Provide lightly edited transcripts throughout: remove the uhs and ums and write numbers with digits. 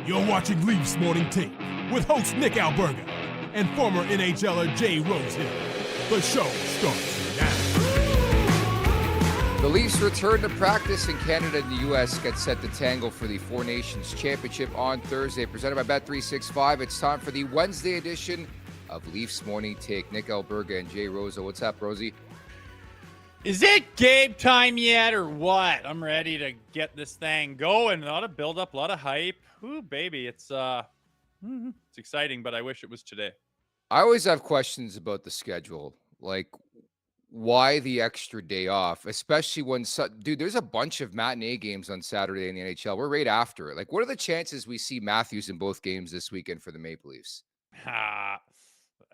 You're watching Leafs Morning Take with host Nick Alberga and former NHLer Jay Rosehill. The show starts now. The Leafs return to practice in Canada and the U.S. get set to tangle for the Four Nations Championship on Thursday. Presented by Bet365, it's time for the Wednesday edition of Leafs Morning Take. Nick Alberga and Jay Rosehill. What's up, Rosie? Is it game time yet or what? I'm ready to get this thing going. A lot of build up, a lot of hype. Ooh, baby, it's exciting, but I wish it was today. I always have questions about the schedule. Like, why the extra day off? Especially when, dude, there's a bunch of matinee games on Saturday in the NHL. We're right after it. Like, what are the chances we see Matthews in both games this weekend for the Maple Leafs? I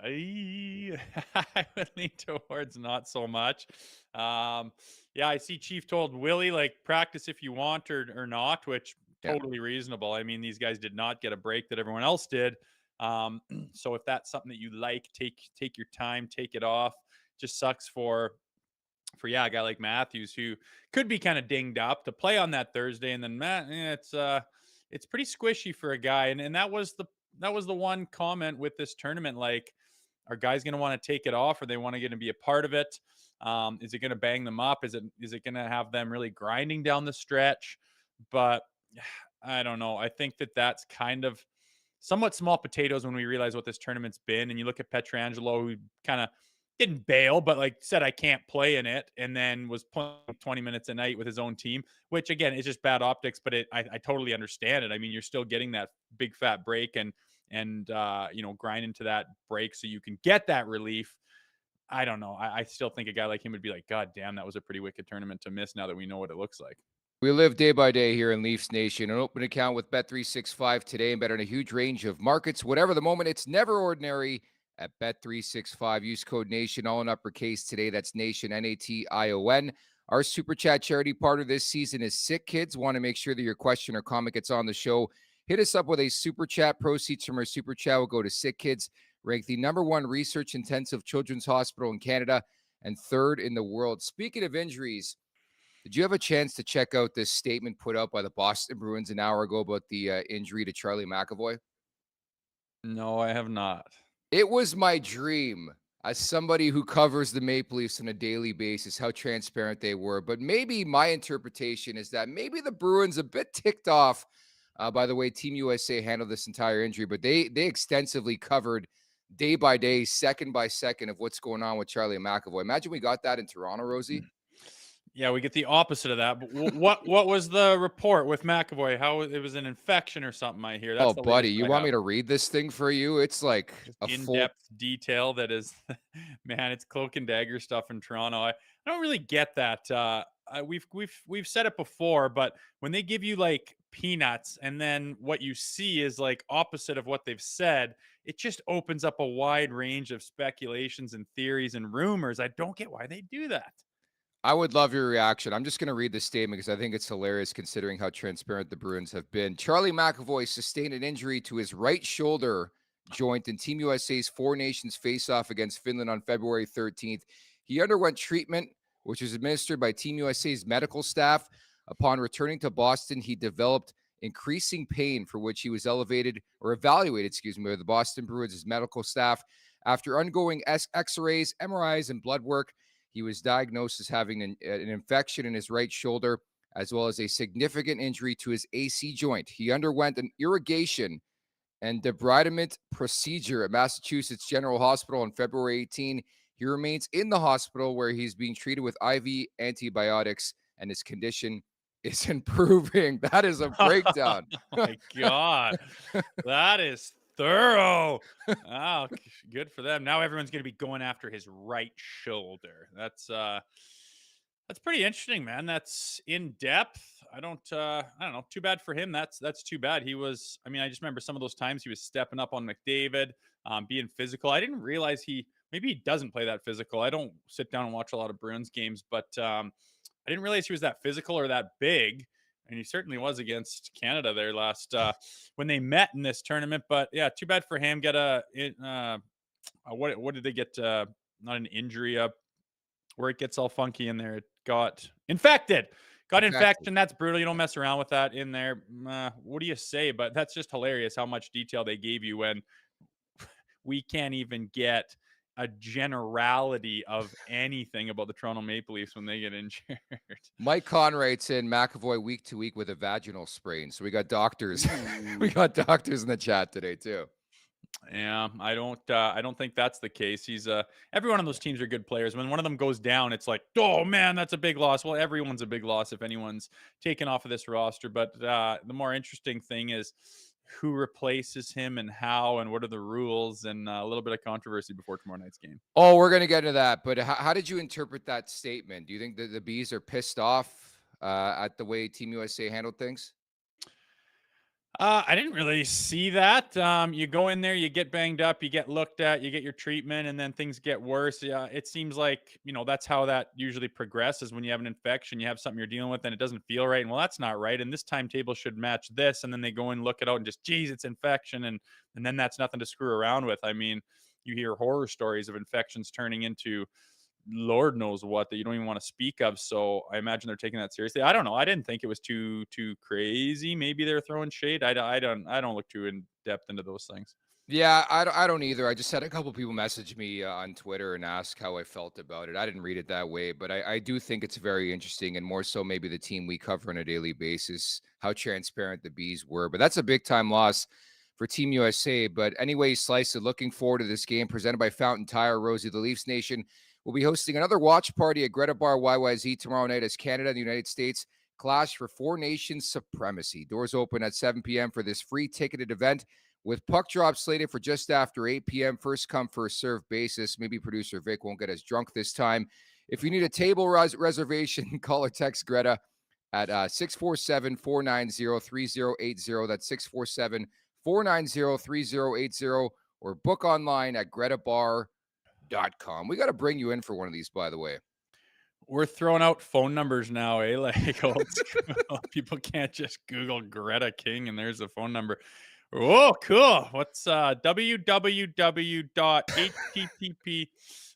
would lean towards not so much. Yeah, I see Chief told Willie, like, practice if you want or not, which totally reasonable. I mean, these guys did not get a break that everyone else did. So if that's something that you like, take your time, take it off. Just sucks for a guy like Matthews who could be kind of dinged up to play on that Thursday, and then it's pretty squishy for a guy, and that was the one comment with this tournament. Like, are guys going to want to take it off, or they want to get to be a part of it? Is it going to bang them up? Is it going to have them really grinding down the stretch? But I don't know. I think that's kind of somewhat small potatoes when we realize what this tournament's been. And you look at Pietrangelo, who kind of didn't bail, but like said, I can't play in it, and then was playing 20 minutes a night with his own team, which again is just bad optics, but I totally understand it. I mean, you're still getting that big fat break and grind into that break so you can get that relief. I don't know. I still think a guy like him would be like, God damn, that was a pretty wicked tournament to miss now that we know what it looks like. We live day by day here in Leafs Nation. An open account with Bet365 today and bet on a huge range of markets. Whatever the moment, it's never ordinary at Bet365. Use code NATION, all in uppercase today. That's NATION, N-A-T-I-O-N. Our Super Chat charity partner this season is Sick Kids. Want to make sure that your question or comment gets on the show. Hit us up with a Super Chat. Proceeds from our Super Chat will go to Sick Kids, ranked the #1 research-intensive children's hospital in Canada and third in the world. Speaking of injuries, did you have a chance to check out this statement put out by the Boston Bruins an hour ago about the injury to Charlie McAvoy? No, I have not. It was my dream, as somebody who covers the Maple Leafs on a daily basis, how transparent they were. But maybe my interpretation is that maybe the Bruins a bit ticked off by the way Team USA handled this entire injury, but they extensively covered day by day, second by second of what's going on with Charlie McAvoy. Imagine we got that in Toronto, Rosie. Yeah, we get the opposite of that. But what was the report with McAvoy? How it was an infection or something? I hear. That's buddy, you want me to read this thing for you? It's like just a in-depth detail that is, man, it's cloak and dagger stuff in Toronto. I don't really get that. We've said it before, but when they give you like peanuts and then what you see is like opposite of what they've said, it just opens up a wide range of speculations and theories and rumors. I don't get why they do that. I would love your reaction. I'm just going to read this statement because I think it's hilarious considering how transparent the Bruins have been. Charlie McAvoy sustained an injury to his right shoulder joint in Team USA's Four Nations face-off against Finland on February 13th. He underwent treatment, which was administered by Team USA's medical staff. Upon returning to Boston, he developed increasing pain for which he was evaluated, by the Boston Bruins' medical staff. After undergoing X-rays, MRIs, and blood work, he was diagnosed as having an infection in his right shoulder, as well as a significant injury to his AC joint. He underwent an irrigation and debridement procedure at Massachusetts General Hospital on February 18. He remains in the hospital where he's being treated with IV antibiotics, and his condition is improving. That is a breakdown. Oh my God. That is thorough. Oh, good for them. Now everyone's going to be going after his right shoulder. That's pretty interesting, man. That's in depth. I don't know. Too bad for him. That's too bad. I just remember some of those times he was stepping up on McDavid, being physical. I didn't realize maybe he doesn't play that physical. I don't sit down and watch a lot of Bruins games, but I didn't realize he was that physical or that big. And he certainly was against Canada there last when they met in this tournament. But yeah, too bad for him. Get what did they get? Not an injury up where it gets all funky in there. It got infected. Got Exactly. infection. That's brutal. You don't mess around with that in there. What do you say? But that's just hilarious how much detail they gave you when we can't even get a generality of anything about the Toronto Maple Leafs when they get injured. Mike Conrad's in McAvoy week to week with a vaginal sprain. So we got doctors. We got doctors in the chat today too. Yeah, I don't think that's the case. He's every one of those teams are good players. When one of them goes down, it's like, oh man, that's a big loss. Well, everyone's a big loss if anyone's taken off of this roster. But the more interesting thing is who replaces him and how and what are the rules, and a little bit of controversy before tomorrow night's game. Oh, we're gonna get into that. But how did you interpret that statement? Do you think that the Bees are pissed off at the way Team USA handled things? I didn't really see that. You go in there, you get banged up, you get looked at, you get your treatment, and then things get worse. Yeah, it seems like, that's how that usually progresses. When you have an infection, you have something you're dealing with, and it doesn't feel right. And well, that's not right. And this timetable should match this. And then they go and look it out and just, geez, it's infection. And then that's nothing to screw around with. I mean, you hear horror stories of infections turning into Lord knows what that you don't even want to speak of. So I imagine they're taking that seriously. I don't know. I didn't think it was too crazy. Maybe they're throwing shade. I don't look too in depth into those things. Yeah, I don't either. I just had a couple people message me on Twitter and ask how I felt about it. I didn't read it that way, but I do think it's very interesting, and more so maybe the team we cover on a daily basis, how transparent the Bees were. But that's a big time loss for Team USA. But anyway, slice it. Looking forward to this game presented by Fountain Tire. Rosie, the Leafs Nation will be hosting another watch party at Greta Bar YYZ tomorrow night as Canada and the United States clash for Four Nations supremacy. Doors open at 7 p.m. for this free ticketed event with puck drop slated for just after 8 p.m. First come, first serve basis. Maybe producer Vic won't get as drunk this time. If you need a table reservation, call or text Greta at 647-490-3080. That's 647-490-3080, or book online at gretabar.com. We got to bring you in for one of these, by the way. We're throwing out phone numbers now, eh? Like old school. People can't just Google Greta King and there's a phone number. Oh, cool. What's www.http?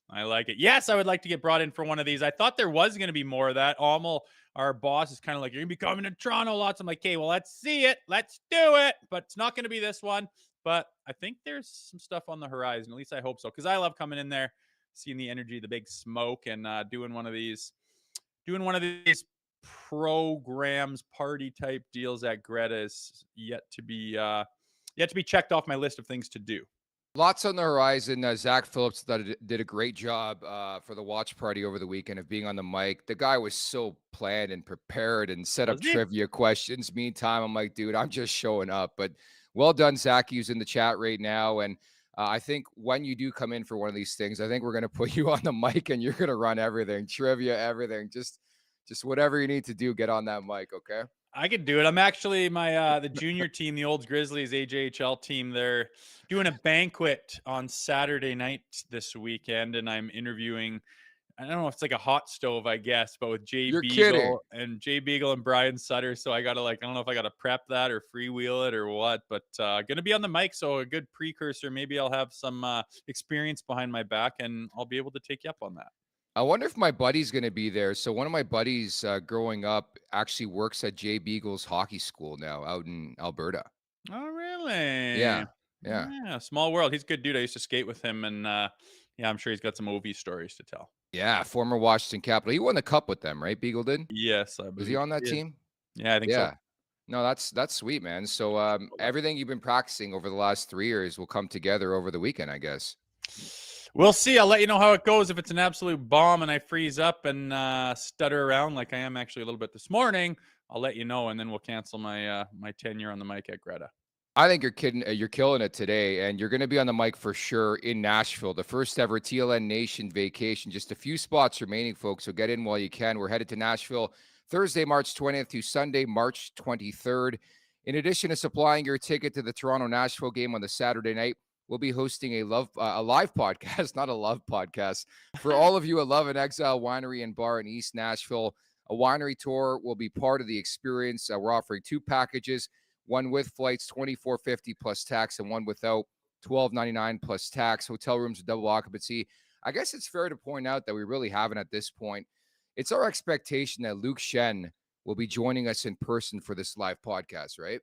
I like it. Yes, I would like to get brought in for one of these. I thought there was going to be more of that. Our boss, is kind of like, you're going to be coming to Toronto lots. I'm like, okay, well, let's see it. Let's do it. But it's not going to be this one. But I think there's some stuff on the horizon. At least I hope so. Because I love coming in there, seeing the energy, the big smoke, and doing one of these programs, party type deals at Greta is yet to be checked off my list of things to do. Lots on the horizon. Zach Phillips did a great job for the watch party over the weekend of being on the mic. The guy was so planned and prepared and set up trivia questions. Meantime, I'm like, dude, I'm just showing up. But well done, Zach. He's in the chat right now. And I think when you do come in for one of these things, I think we're going to put you on the mic and you're going to run everything, trivia, everything. Just whatever you need to do, get on that mic, okay? I could do it. I'm actually the junior team, the Olds Grizzlies AJHL team. They're doing a banquet on Saturday night this weekend, and I'm interviewing. I don't know if it's like a hot stove, I guess, but with Jay Beagle and Brian Sutter. So I gotta I don't know if I gotta prep that or freewheel it or what, but gonna be on the mic, so a good precursor. Maybe I'll have some experience behind my back, and I'll be able to take you up on that. I wonder if my buddy's going to be there. So one of my buddies growing up actually works at Jay Beagle's hockey school now out in Alberta. Oh, really? Yeah. Small world. He's a good dude. I used to skate with him, and I'm sure he's got some OV stories to tell. Yeah, former Washington Capital. He won the cup with them, right? Beagle did? Yes, I believe. Was he on that team? Yeah, I think so. No, that's sweet, man. So everything you've been practicing over the last 3 years will come together over the weekend, I guess. We'll see. I'll let you know how it goes. If it's an absolute bomb and I freeze up and stutter around like I am actually a little bit this morning, I'll let you know, and then we'll cancel my my tenure on the mic at Greta. I think you're kidding. You're killing it today, and you're going to be on the mic for sure in Nashville, the first ever TLN Nation vacation. Just a few spots remaining, folks, so get in while you can. We're headed to Nashville Thursday, March 20th to Sunday, March 23rd. In addition to supplying your ticket to the Toronto-Nashville game on the Saturday night, we'll be hosting a live podcast, not a love podcast, for all of you at Love and Exile Winery and Bar in East Nashville. A winery tour will be part of the experience. We're offering 2 packages, one with flights, $24.50 plus tax, and one without, $12.99 plus tax. Hotel rooms with double occupancy. I guess it's fair to point out that we really haven't at this point. It's our expectation that Luke Shen will be joining us in person for this live podcast, right?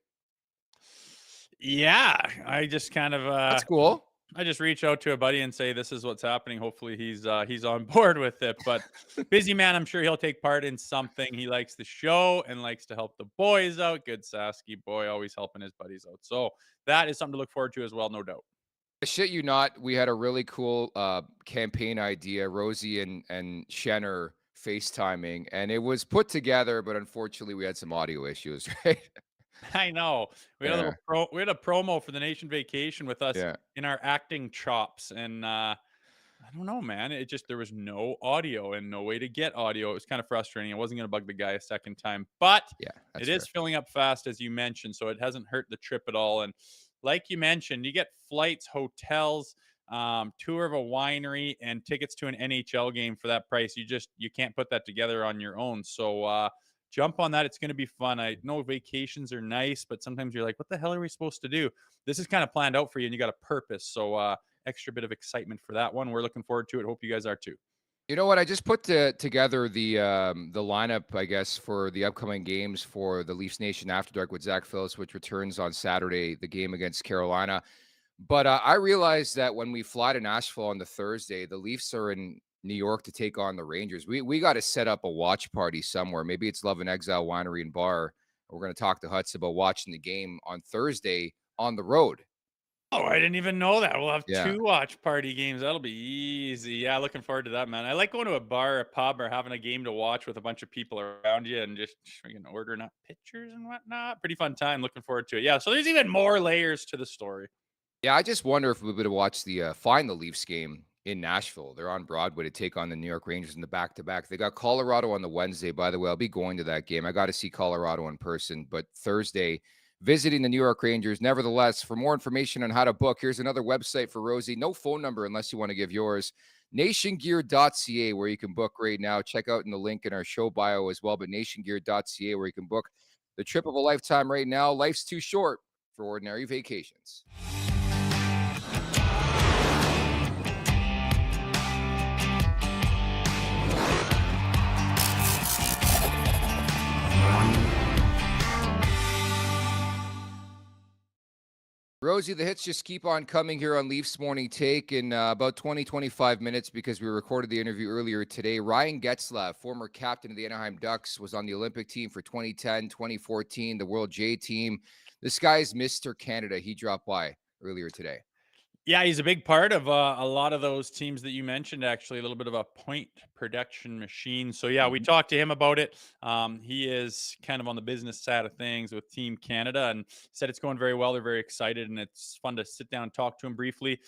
Yeah, I just kind of That's cool. I just reach out to a buddy and say this is what's happening. Hopefully he's on board with it. But busy man, I'm sure he'll take part in something. He likes the show and likes to help the boys out. Good Sasky boy, always helping his buddies out. So that is something to look forward to as well, no doubt. Shit you not, we had a really cool campaign idea, Rosie and Shenner FaceTiming, and it was put together, but unfortunately we had some audio issues, right? I know. We had a Yeah, little we had a promo for the nation vacation with us yeah. in our acting chops. And I don't know, man. It just there was no audio and no way to get audio. It was kind of frustrating. I wasn't going to bug the guy a second time, but Yeah, it that's is fair. filling up fast, as you mentioned, so it hasn't hurt the trip at all. And like you mentioned, you get flights, hotels, tour of a winery, and tickets to an NHL game for that price. You can't put that together on your own. So jump on that. It's going to be fun. I know vacations are nice, but sometimes you're like, what the hell are we supposed to do? This is kind of planned out for you, and you got a purpose. So extra bit of excitement for that one. We're looking forward to it. Hope you guys are too. You know what? I just put together the lineup, I guess, for the upcoming games for the Leafs Nation After Dark with Zach Phillips, which returns on Saturday, the game against Carolina. But I realized that when we fly to Nashville on the Thursday, the Leafs are in New York to take on the Rangers. We got to set up a watch party somewhere. Maybe it's Love and Exile Winery and Bar. We're going to talk to Huts about watching the game on Thursday on the road. Oh, I didn't even know that. We'll have Yeah. 2 watch party games. That'll be easy. Yeah, looking forward to that, man. I like going to a bar, a pub, or having a game to watch with a bunch of people around you and just ordering up pictures and whatnot. Pretty fun time. Looking forward to it. Yeah, so there's even more layers to the story. Yeah, I just wonder if we would watch find the Leafs game in Nashville. They're on Broadway to take on the New York Rangers in the back-to-back. They got Colorado on the Wednesday, by the way. I'll be going to that game. I got to see Colorado in person, but Thursday, visiting the New York Rangers. Nevertheless, for more information on how to book, here's another website for Rosie. No phone number unless you want to give yours. Nationgear.ca, where you can book right now. Check out in the link in our show bio as well, but nationgear.ca, where you can book the trip of a lifetime right now. Life's too short for ordinary vacations. Rosie, the hits just keep on coming here on Leafs Morning Take in about 20, 25 minutes because we recorded the interview earlier today. Ryan Getzlaf, former captain of the Anaheim Ducks, was on the Olympic team for 2010, 2014, the World J team. This guy's Mr. Canada. He dropped by earlier today. Yeah, he's a big part of a lot of those teams that you mentioned, actually, a little bit of a point production machine. So, yeah, we talked to him about it. He is kind of on the business side of things with Team Canada and said it's going very well. They're very excited, and it's fun to sit down and talk to him briefly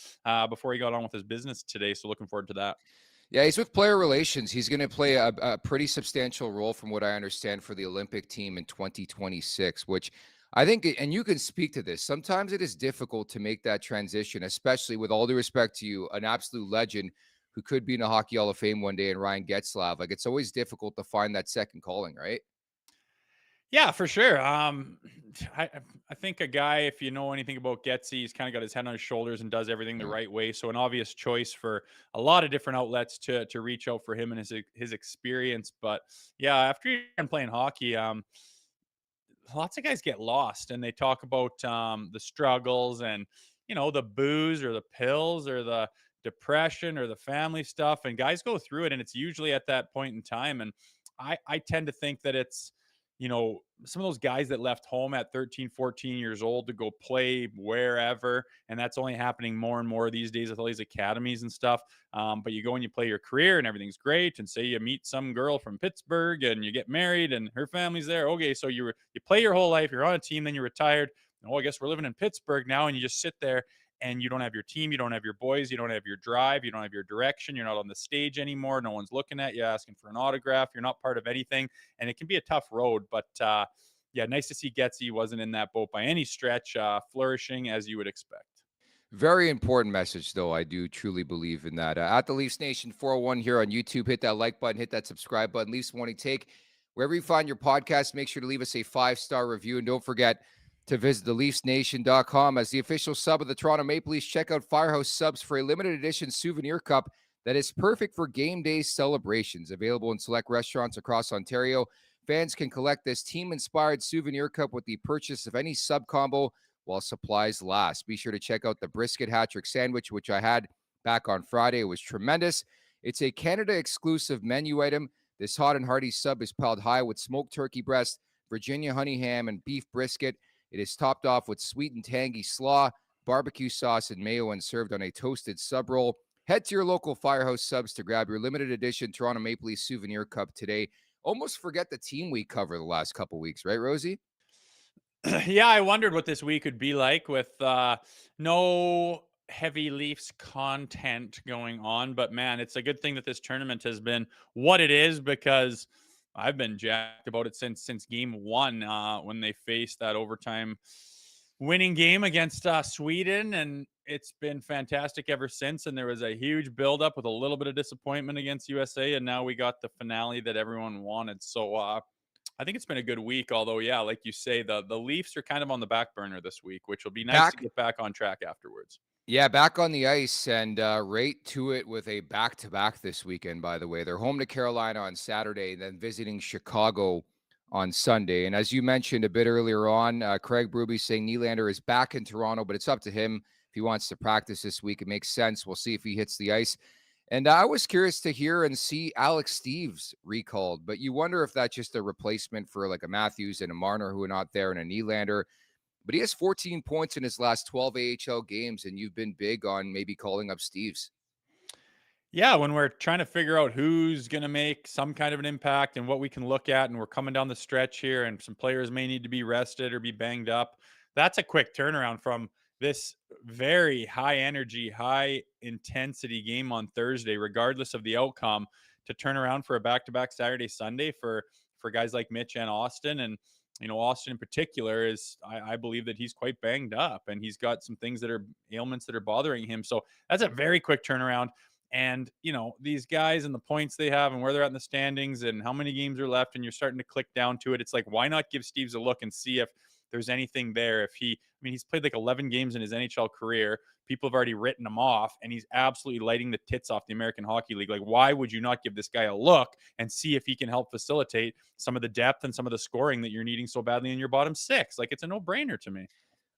before he got on with his business today. So, looking forward to that. Yeah, he's with player relations. He's going to play a pretty substantial role, from what I understand, for the Olympic team in 2026, which I think, and you can speak to this, sometimes it is difficult to make that transition, especially with all due respect to you, an absolute legend who could be in a Hockey Hall of Fame one day, and Ryan Getzlaf. Like, it's always difficult to find that second calling, right? Yeah, for sure. I think a guy, if you know anything about Getzy, he's kind of got his head on his shoulders and does everything the right way. So an obvious choice for a lot of different outlets to reach out for him and his experience. But yeah, after you're done playing hockey, lots of guys get lost and they talk about the struggles and the booze or the pills or the depression or the family stuff, and guys go through it, and it's usually at that point in time. And I tend to think that it's some of those guys that left home at 13, 14 years old to go play wherever, and that's only happening more and more these days with all these academies and stuff. But you go and you play your career and everything's great, and say you meet some girl from Pittsburgh and you get married and her family's there. Okay, so you play your whole life, you're on a team, then you're retired. Oh, I guess we're living in Pittsburgh now, and you just sit there and you don't have your team, you don't have your boys, you don't have your drive, you don't have your direction, you're not on the stage anymore, no one's looking at you asking for an autograph, you're not part of anything, and it can be a tough road. But yeah, nice to see Getzey wasn't in that boat by any stretch, flourishing as you would expect. Very important message, though. I do truly believe in that. At the Leafs Nation 401 here on YouTube, hit that like button, hit that subscribe button. Leafs Morning Take, wherever you find your podcast, make sure to leave us a 5-star review. And don't forget to visit theleafsnation.com. As the official sub of the Toronto Maple Leafs, check out Firehouse Subs for a limited edition souvenir cup that is perfect for game day celebrations. Available in select restaurants across Ontario. Fans can collect this team-inspired souvenir cup with the purchase of any sub-combo while supplies last. Be sure to check out the brisket hat-trick sandwich, which I had back on Friday. It was tremendous. It's a Canada-exclusive menu item. This hot and hearty sub is piled high with smoked turkey breast, Virginia honey ham, and beef brisket. It is topped off with sweet and tangy slaw, barbecue sauce, and mayo, and served on a toasted sub roll. Head to your local Firehouse Subs to grab your limited edition Toronto Maple Leafs souvenir cup today. Almost forget the team we cover the last couple weeks, right, Rosie? Yeah, I wondered what this week would be like with no heavy Leafs content going on. But man, it's a good thing that this tournament has been what it is, because I've been jacked about it since game one, when they faced that overtime winning game against Sweden, and it's been fantastic ever since. And there was a huge buildup with a little bit of disappointment against USA, and now we got the finale that everyone wanted. So I think it's been a good week, although, yeah, like you say, the Leafs are kind of on the back burner this week, which will be nice to get back on track afterwards. Yeah, back on the ice, and right to it with a back-to-back this weekend, by the way. They're home to Carolina on Saturday, then visiting Chicago on Sunday. And as you mentioned a bit earlier on, Craig Berube saying Nylander is back in Toronto, but it's up to him if he wants to practice this week. It makes sense. We'll see if he hits the ice. And I was curious to hear and see Alex Steeves recalled, but you wonder if that's just a replacement for like a Matthews and a Marner who are not there, and a Nylander. But he has 14 points in his last 12 AHL games, and you've been big on maybe calling up Steeves. Yeah, when we're trying to figure out who's going to make some kind of an impact and what we can look at, and we're coming down the stretch here, and some players may need to be rested or be banged up, that's a quick turnaround from this very high energy, high intensity game on Thursday, regardless of the outcome, to turn around for a back-to-back Saturday, Sunday for guys like Mitch and Austin. And Austin in particular is, I believe that he's quite banged up, and he's got some things that are ailments that are bothering him. So that's a very quick turnaround. And, these guys and the points they have and where they're at in the standings and how many games are left, and you're starting to click down to it. It's like, why not give Steeves a look and see if there's anything there? If he's played like 11 games in his NHL career. People have already written him off, and he's absolutely lighting the tits off the American Hockey League. Like, why would you not give this guy a look and see if he can help facilitate some of the depth and some of the scoring that you're needing so badly in your bottom six? Like, it's a no-brainer to me.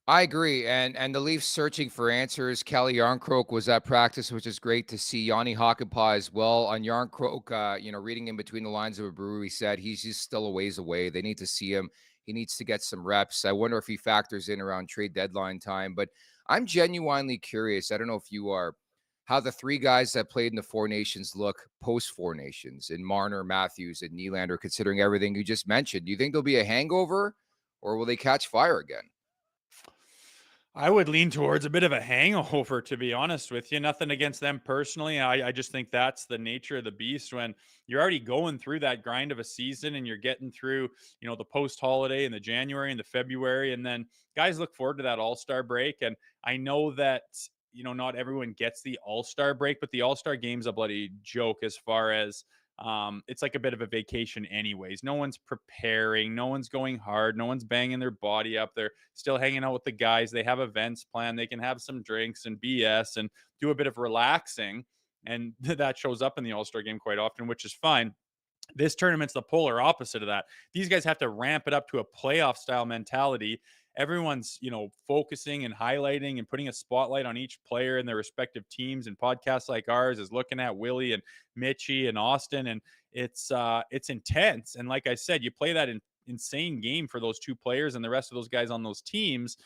I agree, and the Leafs searching for answers. Kelly Yarncroke was at practice, which is great to see. Yanni Hakanpää as well. On Yarncroke, reading in between the lines of a brewery, he said he's just still a ways away. They need to see him. He needs to get some reps. I wonder if he factors in around trade deadline time. But I'm genuinely curious. I don't know if you are, how the three guys that played in the Four Nations look post Four Nations, in Marner, Matthews, and Nylander, considering everything you just mentioned. Do you think there'll be a hangover, or will they catch fire again? I would lean towards a bit of a hangover, to be honest with you. Nothing against them personally. I just think that's the nature of the beast when you're already going through that grind of a season, and you're getting through, the post holiday and the January and the February. And then guys look forward to that All-Star break. And I know that, not everyone gets the All-Star break, but the All-Star game's a bloody joke as far as it's like a bit of a vacation anyways. No one's preparing, no one's going hard, no one's banging their body up. They're still hanging out with the guys. They have events planned. They can have some drinks and BS and do a bit of relaxing. And that shows up in the All-Star game quite often, which is fine. This tournament's the polar opposite of that. These guys have to ramp it up to a playoff style mentality. Everyone's, focusing and highlighting and putting a spotlight on each player in their respective teams, and podcasts like ours is looking at Willie and Mitchie and Austin. And it's intense. And like I said, you play that insane game for those two players and the rest of those guys on those teams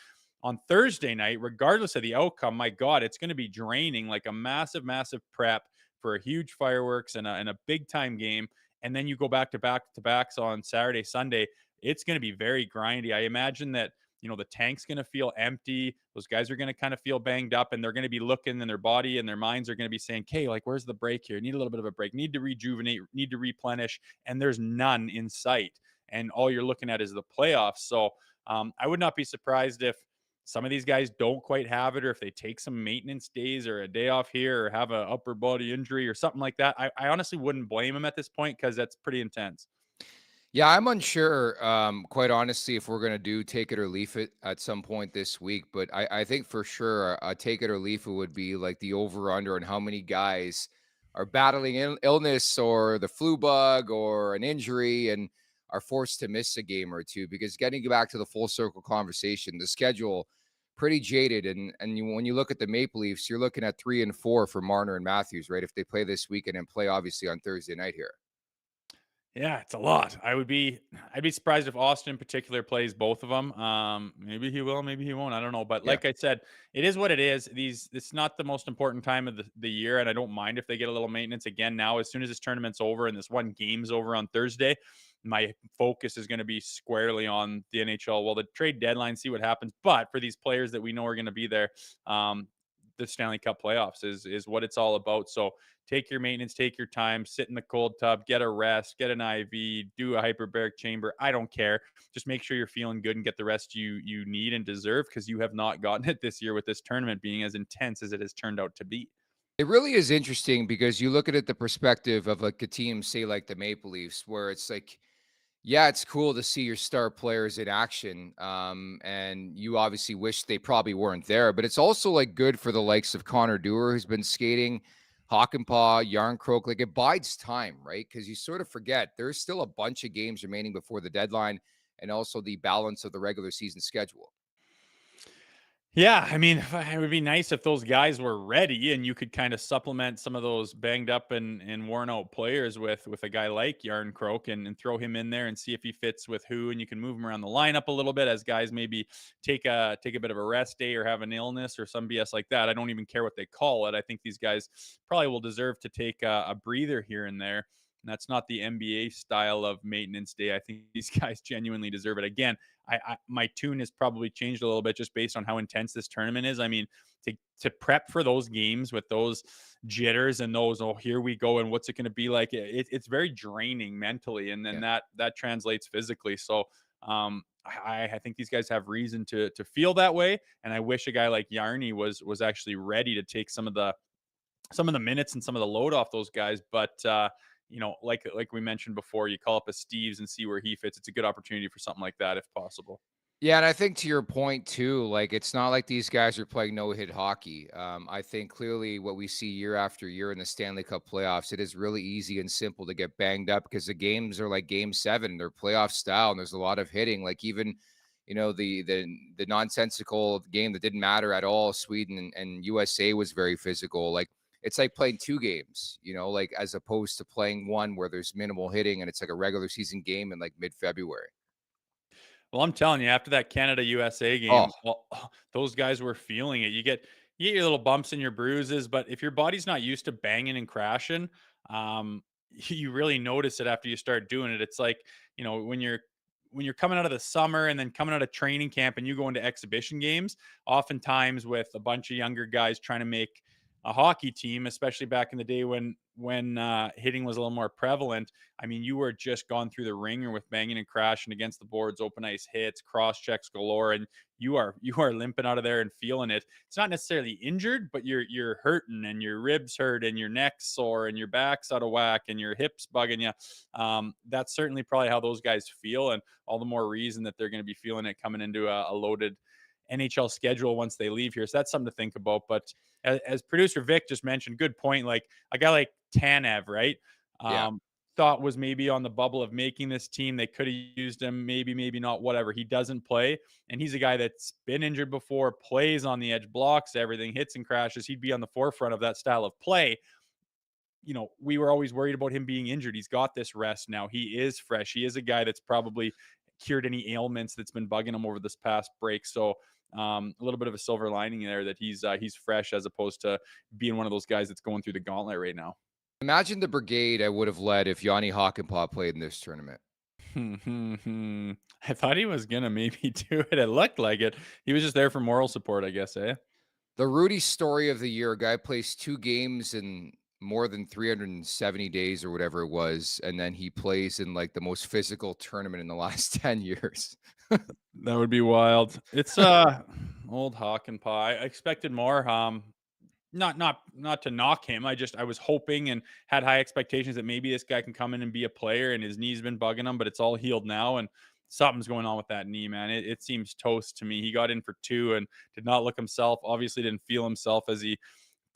on Thursday night, regardless of the outcome. My God, it's going to be draining, like a massive, massive prep for a huge fireworks and a big time game. And then you go back to backs on Saturday, Sunday. It's going to be very grindy. I imagine that, the tank's going to feel empty. Those guys are going to kind of feel banged up, and they're going to be looking, and their body and their minds are going to be saying, okay, like, where's the break here? Need a little bit of a break, need to rejuvenate, need to replenish. And there's none in sight. And all you're looking at is the playoffs. So I would not be surprised if some of these guys don't quite have it, or if they take some maintenance days or a day off here or have an upper body injury or something like that. I honestly wouldn't blame them at this point, because that's pretty intense. Yeah, I'm unsure, quite honestly, if we're going to do take it or leave it at some point this week. But I think for sure a take it or leave it would be like the over-under on how many guys are battling illness or the flu bug or an injury and are forced to miss a game or two, because getting back to the full circle conversation, the schedule pretty jaded. When you look at the Maple Leafs, you're looking at 3 and 4 for Marner and Matthews, right? If they play this weekend and play obviously on Thursday night here. Yeah, it's a lot. I'd be surprised if Austin in particular plays both of them. Maybe he will, maybe he won't. I don't know. But Yeah. like I said, it is what it is. It's not the most important time of the year, and I don't mind if they get a little maintenance again now. As soon as this tournament's over and this one game's over on Thursday, my focus is going to be squarely on the NHL. Well, the trade deadline, see what happens. But for these players that we know are going to be there, the Stanley Cup playoffs is what it's all about. So take your maintenance, take your time, sit in the cold tub, get a rest, get an IV, do a hyperbaric chamber. I don't care. Just make sure you're feeling good and get the rest you need and deserve, because you have not gotten it this year with this tournament being as intense as it has turned out to be. It really is interesting because you look at it the perspective of like a team, say like the Maple Leafs, where it's like, yeah, it's cool to see your star players in action. And you obviously wish they probably weren't there, but it's also like good for the likes of Connor Dewar, who's been skating, Hakanpää, Yarncroke. Like it bides time, right? Because you sort of forget there's still a bunch of games remaining before the deadline, and also the balance of the regular season schedule. Yeah, I mean, it would be nice if those guys were ready and you could kind of supplement some of those banged up and worn out players with a guy like Yarn Croak, and throw him in there and see if he fits with who, and you can move him around the lineup a little bit as guys maybe take a bit of a rest day or have an illness or some BS like that. I don't even care what they call it. I think these guys probably will deserve to take a breather here and there. And that's not the NBA style of maintenance day. I think these guys genuinely deserve it. Again, my tune has probably changed a little bit just based on how intense this tournament is. I mean, to prep for those games with those jitters and those, oh, here we go, and what's it going to be like? It's very draining mentally, and then Yeah. that translates physically. So I think these guys have reason to feel that way, and I wish a guy like Yarny was actually ready to take some of the minutes and some of the load off those guys. But like we mentioned before, you call up a Steves and see where he fits. It's a good opportunity for something like that if possible. Yeah, and I think to your point too, like it's not like these guys are playing no-hit hockey. I think clearly what we see year after year in the Stanley Cup playoffs, it is really easy and simple to get banged up because the games are like Game 7, they're playoff style, and there's a lot of hitting. Like even, the nonsensical game that didn't matter at all, Sweden and USA was very physical. Like it's like playing two games, like as opposed to playing one where there's minimal hitting and it's like a regular season game in like mid-February. Well, I'm telling you, after that Canada USA Oh, game, those guys were feeling it. You get your little bumps and your bruises, but if your body's not used to banging and crashing, um, you really notice it after you start doing it. It's like, when you're coming out of the summer and then coming out of training camp and you go into exhibition games, oftentimes with a bunch of younger guys trying to make a hockey team, especially back in the day when hitting was a little more prevalent. I mean, you were just gone through the ringer with banging and crashing against the boards, open ice hits, cross checks galore, and you are limping out of there and feeling it. It's not necessarily injured, but you're hurting, and your ribs hurt, and your neck's sore, and your back's out of whack, and your hips bugging you. That's certainly probably how those guys feel, and all the more reason that they're going to be feeling it coming into a loaded NHL schedule once they leave here. So that's something to think about. But as producer Vic just mentioned, good point. Like a guy like Tanev, right? yeah. Thought was maybe on the bubble of making this team. They could have used him, maybe not, whatever. He doesn't play. And he's a guy that's been injured before, plays on the edge, blocks everything, hits and crashes. He'd be on the forefront of that style of play. We were always worried about him being injured. He's got this rest now. He is fresh. He is a guy that's probably cured any ailments that's been bugging him over this past break. So a little bit of a silver lining there that he's fresh, as opposed to being one of those guys that's going through the gauntlet right now. Imagine the brigade I would have led if Yanni Hakanpää played in this tournament. I thought he was gonna maybe do it. It looked like it. He was just there for moral support, I guess, eh? The Rudy story of the year, a guy plays 2 games in more than 370 days or whatever it was, and then he plays in like the most physical tournament in the last 10 years. That would be wild. It's old Hawk and Pie. I expected more. Not to knock him. I was hoping and had high expectations that maybe this guy can come in and be a player, and his knee's been bugging him, but it's all healed now, and something's going on with that knee, man. It seems toast to me. He got in for 2 and did not look himself. Obviously didn't feel himself as he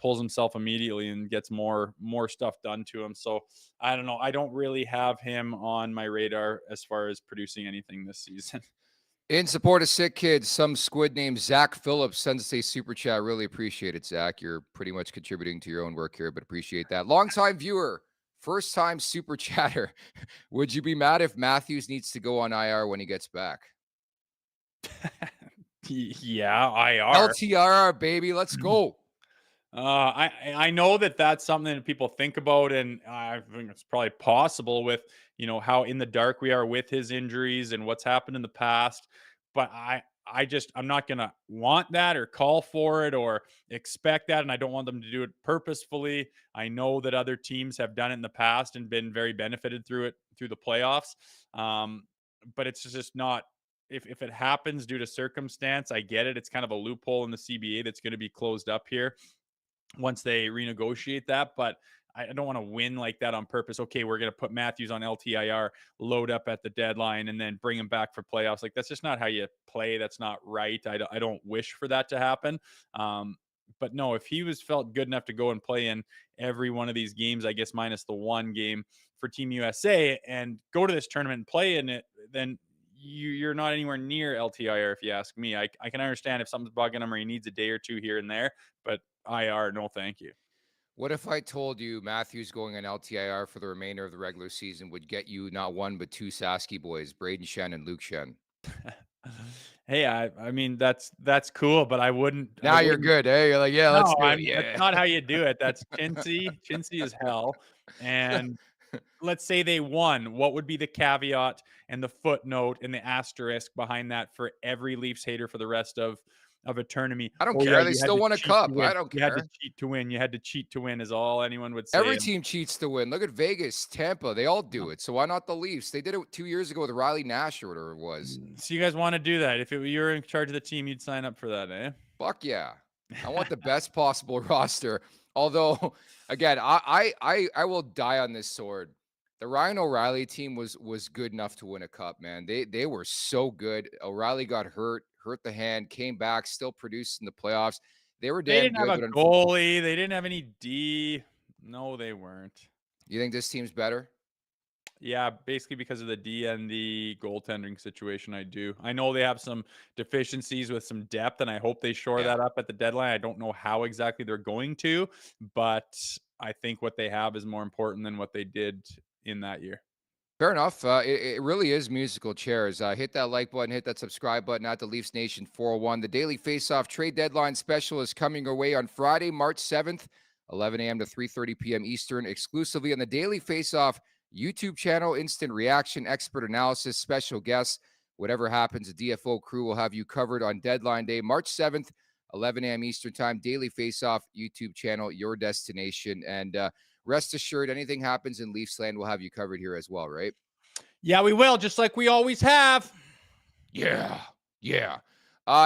pulls himself immediately and gets more stuff done to him. So I don't know. I don't really have him on my radar as far as producing anything this season. In support of sick kids, some squid named Zach Phillips sends us a super chat. Really appreciate it, Zach. You're pretty much contributing to your own work here, but appreciate that. Longtime viewer, first time super chatter. Would you be mad if Matthews needs to go on IR when he gets back? Yeah, IR. LTIR, baby. Let's go. I know that that's something that people think about, and I think it's probably possible with how in the dark we are with his injuries and what's happened in the past. But I'm not gonna want that or call for it or expect that, and I don't want them to do it purposefully. I know that other teams have done it in the past and been very benefited through the playoffs. But it's just not. If it happens due to circumstance, I get it. It's kind of a loophole in the CBA that's going to be closed up here once they renegotiate that. But I don't want to win like that on purpose. Okay, we're going to put Matthews on LTIR, load up at the deadline, and then bring him back for playoffs. Like, that's just not how you play. That's not right. I don't wish for that to happen. But no, if he was felt good enough to go and play in every one of these games, I guess minus the one game for Team USA, and go to this tournament and play in it, then you're not anywhere near LTIR, if you ask me. I can understand if something's bugging him or he needs a day or two here and there, but IR, no thank you. What if I told you Matthews going on LTIR for the remainder of the regular season would get you not one but two Sasky boys, Braden Shen and Luke Shen? Hey, I mean that's cool, but I wouldn't. Now you're good, eh? You're like, yeah, let's do it. Yeah, that's not how you do it. That's chintzy. Chintzy as hell. And let's say they won. What would be the caveat and the footnote and the asterisk behind that for every Leafs hater for the rest of a tournament? I don't care. They still won a cup. I don't You care. had to cheat to win. You had to cheat to win is all anyone would say. Every team cheats to win. Look at Vegas, Tampa. They all do it. So why not the Leafs? They did it 2 years ago with Riley Nash or whatever it was. So you guys want to do that? If you were in charge of the team, you'd sign up for that, eh? Fuck yeah. I want the best possible roster. Although, again, I will die on this sword. The Ryan O'Reilly team was good enough to win a cup, man. They were so good. O'Reilly got hurt the hand, came back, still produced in the playoffs. They were damn good. They didn't have a goalie. They didn't have any D. No, they weren't. You think this team's better? Yeah, basically because of the D and the goaltending situation, I do. I know they have some deficiencies with some depth, and I hope they shore that up at the deadline. I don't know how exactly they're going to, but I think what they have is more important than what they did in that year. Fair enough. It really is musical chairs. Hit that like button, hit that subscribe button at the Leafs Nation 401. The Daily Faceoff Trade Deadline Special is coming your way on Friday, March 7th, 11 a.m. to 3:30 p.m. Eastern, exclusively on the Daily Faceoff YouTube channel. Instant reaction, expert analysis, special guests. Whatever happens, the DFO crew will have you covered on deadline day, March 7th, 11 a.m. Eastern time. Daily Faceoff YouTube channel, your destination. And rest assured, anything happens in Leafs land, we'll have you covered here as well, right? Yeah, we will, just like we always have. Yeah.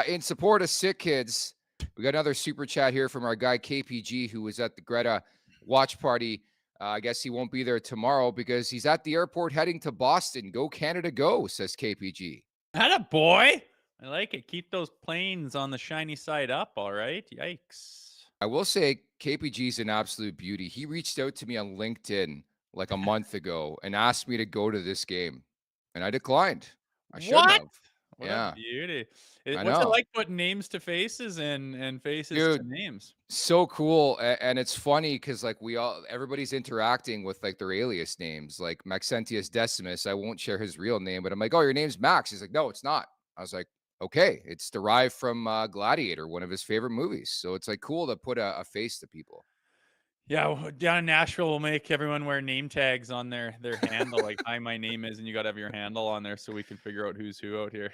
In support of sick kids, we got another super chat here from our guy KPG, who was at the Greta watch party. I guess he won't be there tomorrow because he's at the airport heading to Boston. Go Canada, go, says KPG. Atta boy. I like it. Keep those planes on the shiny side up, all right? Yikes. I will say KPG's an absolute beauty. He reached out to me on LinkedIn like a month ago and asked me to go to this game, and I declined. I should have. What a beauty. I What's know. it like putting names to faces and faces to names? So cool. And it's funny because like everybody's interacting with like their alias names, like Maxentius Decimus. I won't share his real name, but I'm like, oh, your name's Max. He's like, no, it's not. I was like, okay, it's derived from Gladiator, one of his favorite movies. So it's like cool to put a face to people. Yeah, down in Nashville, we'll make everyone wear name tags on their handle, like "Hi, my name is," and you got to have your handle on there so we can figure out who's who out here.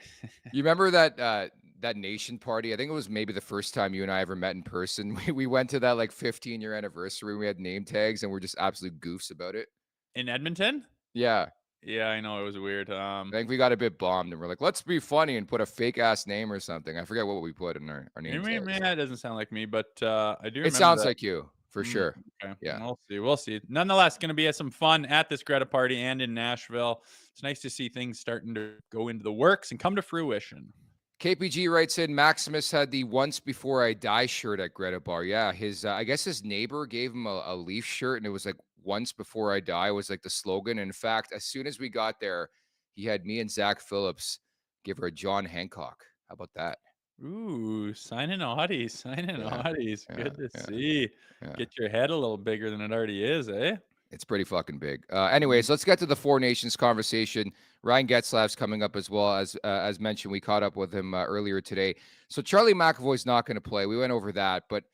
You remember that nation party? I think it was maybe the first time you and I ever met in person. We went to that like 15-year anniversary. We had name tags and we're just absolute goofs about it. In Edmonton? Yeah. Yeah, I know, it was weird. I think we got a bit bombed and we're like, let's be funny and put a fake ass name or something. I forget what we put in our name tags. Man, that doesn't sound like me, but I do remember It sounds that. like you. For sure. Okay. Yeah. We'll see. Nonetheless, going to be some fun at this Greta party and in Nashville. It's nice to see things starting to go into the works and come to fruition. KPG writes in, Maximus had the "Once Before I Die" shirt at Greta Bar. Yeah, his I guess his neighbor gave him a Leaf shirt, and it was like "Once Before I Die" was like the slogan. In fact, as soon as we got there, he had me and Zach Phillips give her a John Hancock. How about that? Ooh, signing oddies, signing Yeah, oddies. yeah, Good to yeah, see. yeah. Get your head a little bigger than it already is, eh? It's pretty fucking big. Mhm. Anyways, let's get to the Four Nations conversation. Ryan Getzlaf's coming up as well. As mentioned, we caught up with him earlier today. So Charlie McAvoy's not going to play. We went over that, but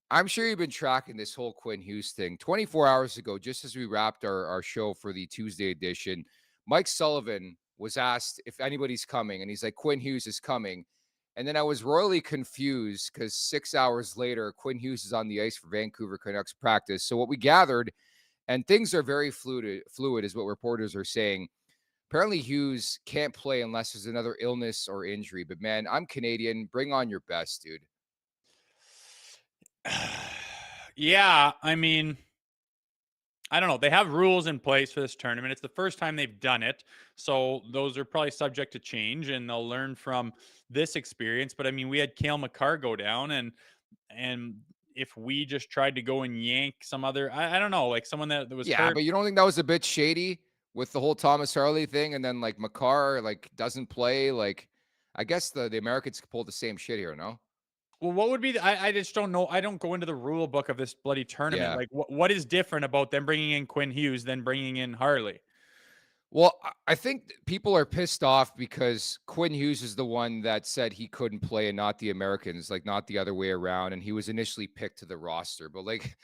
I'm sure you've been tracking this whole Quinn Hughes thing. 24 hours ago, just as we wrapped our show for the Tuesday edition, Mike Sullivan was asked if anybody's coming, and he's like, Quinn Hughes is coming. And then I was royally confused because 6 hours later, Quinn Hughes is on the ice for Vancouver Canucks practice. So what we gathered, and things are very fluid is what reporters are saying. Apparently, Hughes can't play unless there's another illness or injury. But man, I'm Canadian. Bring on your best, dude. Yeah, I mean, I don't know. They have rules in place for this tournament. It's the first time they've done it. So those are probably subject to change and they'll learn from this experience. But I mean, we had Cale Makar go down and if we just tried to go and yank some other I don't know, like someone that was Yeah, hurt. but you don't think that was a bit shady with the whole Thomas Harley thing, and then like Makar like doesn't play? Like, I guess the Americans could pull the same shit here, no? Well, what would be I just don't know. I don't go into the rule book of this bloody tournament. Yeah. Like what is different about them bringing in Quinn Hughes than bringing in Harley? Well, I think people are pissed off because Quinn Hughes is the one that said he couldn't play and not the Americans, like not the other way around. And he was initially picked to the roster. But like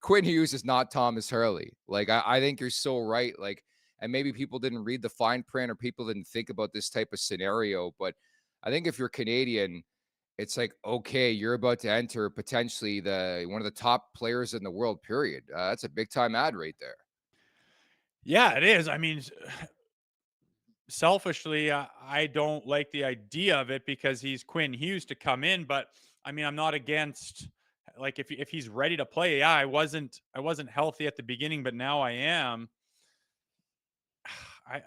Quinn Hughes is not Thomas Hurley. Like I think you're so right. Like, and maybe people didn't read the fine print or people didn't think about this type of scenario. But I think if you're Canadian, it's like, okay, you're about to enter potentially the one of the top players in the world, period. That's a big time ad right there. Yeah, it is. I mean, selfishly, I don't like the idea of it because he's Quinn Hughes to come in. But I mean, I'm not against like if he's ready to play. Yeah, I wasn't healthy at the beginning, but now I am.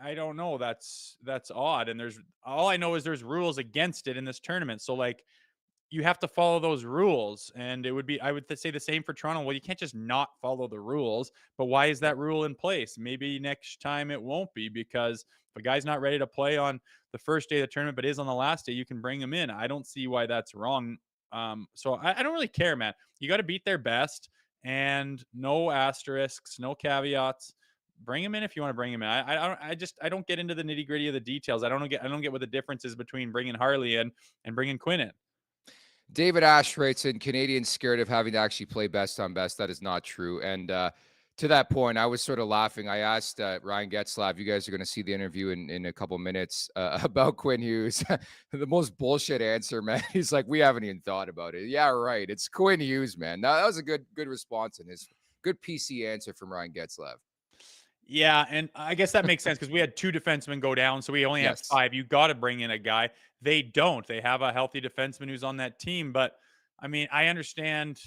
I don't know. That's odd. And there's all I know is there's rules against it in this tournament. So like you have to follow those rules. And it would be I would say the same for Toronto. Well, you can't just not follow the rules. But why is that rule in place? Maybe next time it won't be because if a guy's not ready to play on the first day of the tournament, but is on the last day, you can bring him in. I don't see why that's wrong. So I don't really care, man. You got to beat their best and no asterisks, no caveats. Bring him in if you want to bring him in. I don't get into the nitty gritty of the details. I don't get what the difference is between bringing Harley in and bringing Quinn in. David Ash writes in, Canadians scared of having to actually play best on best. That is not true. And to that point, I was sort of laughing. I asked Ryan Getzlaf, you guys are going to see the interview in a couple minutes about Quinn Hughes. The most bullshit answer, man. He's like, we haven't even thought about it. Yeah, right. It's Quinn Hughes, man. Now, that was a good response and his good PC answer from Ryan Getzlaf. Yeah, and I guess that makes sense because we had two defensemen go down, so we only have Yes. five. You got to bring in a guy. They don't. They have a healthy defenseman who's on that team. But I mean, I understand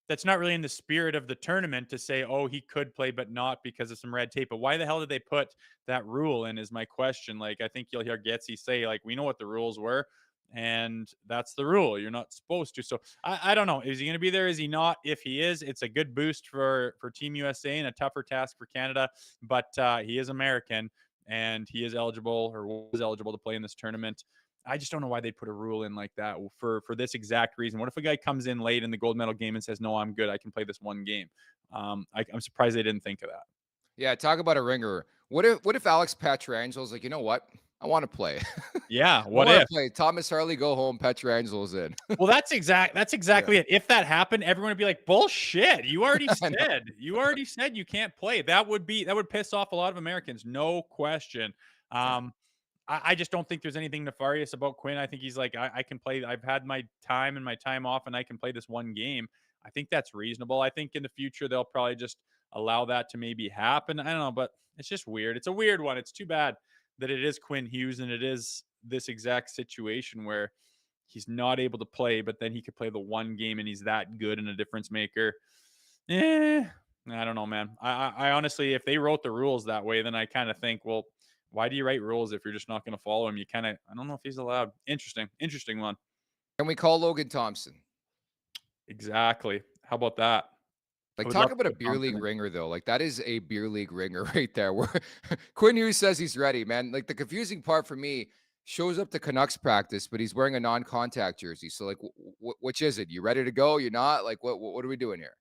that's not really in the spirit of the tournament to say, oh, he could play, but not because of some red tape. But why the hell did they put that rule in? Is my question. Like, I think you'll hear Getzey say, like, we know what the rules were. And that's the rule. You're not supposed to. So I don't know. Is he going to be there? Is he not? If he is, it's a good boost for Team USA and a tougher task for Canada. But he is American and he is eligible or was eligible to play in this tournament. I just don't know why they put a rule in like that for this exact reason. What if a guy comes in late in the gold medal game and says, "No, I'm good. I can play this one game." I'm surprised they didn't think of that. Yeah, talk about a ringer. What if Alex Pietrangelo like, you know what? I want to play. Yeah. I What want to if? play. Thomas Harley, go home. Pietrangelo's in. Well, that's Yeah, exactly it. If that happened, everyone would be like, "Bullshit! I know. You already said you can't play." That would piss off a lot of Americans, no question. Yeah. Um, I just don't think there's anything nefarious about Quinn. I think he's like, I can play. I've had my time and my time off, and I can play this one game. I think that's reasonable. I think in the future they'll probably just allow that to maybe happen. I don't know, but it's just weird. It's a weird one. It's too bad that it is Quinn Hughes and it is this exact situation where he's not able to play, but then he could play the one game and he's that good and a difference maker. I don't know, man. I honestly, if they wrote the rules that way, then I kind of think, well, why do you write rules if you're just not going to follow him? You kind of, I don't know if he's allowed. Interesting one. Can we call Logan Thompson? Exactly. How about that? I Like, would talk love to about a put beer Thompson league in. ringer, though. Like, that is a beer league ringer right there. Where Quinn Hughes says he's ready, man. Like, the confusing part for me, shows up to Canucks practice, but he's wearing a non-contact jersey. So, like, which is it? You ready to go? You're not? Like, what are we doing here?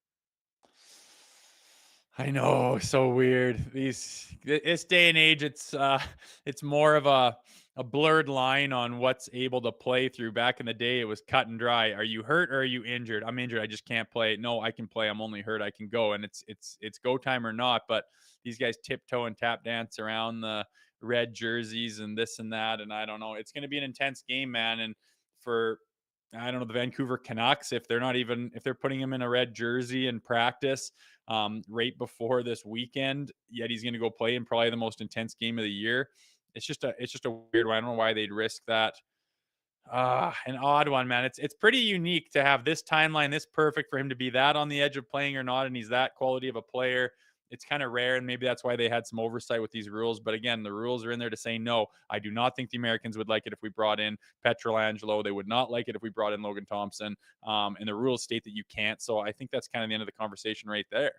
I know, so weird. This day and age, it's more of a blurred line on what's able to play through. Back in the day, it was cut and dry. Are you hurt or are you injured? I'm injured. I just can't play. No, I can play. I'm only hurt. I can go. And it's go time or not. But these guys tiptoe and tap dance around the red jerseys and this and that. And I don't know. It's going to be an intense game, man. And for I don't know, the Vancouver Canucks, if they're putting him in a red jersey in practice right before this weekend, yet he's going to go play in probably the most intense game of the year. It's just a weird one. I don't know why they'd risk that. An odd one, man. It's pretty unique to have this timeline, this perfect for him to be that on the edge of playing or not, and he's that quality of a player. It's kind of rare, and maybe that's why they had some oversight with these rules. But again, the rules are in there to say no. I do not think the Americans would like it if we brought in Petrolangelo. They would not like it if we brought in Logan Thompson. And the rules state that you can't. So I think that's kind of the end of the conversation right there.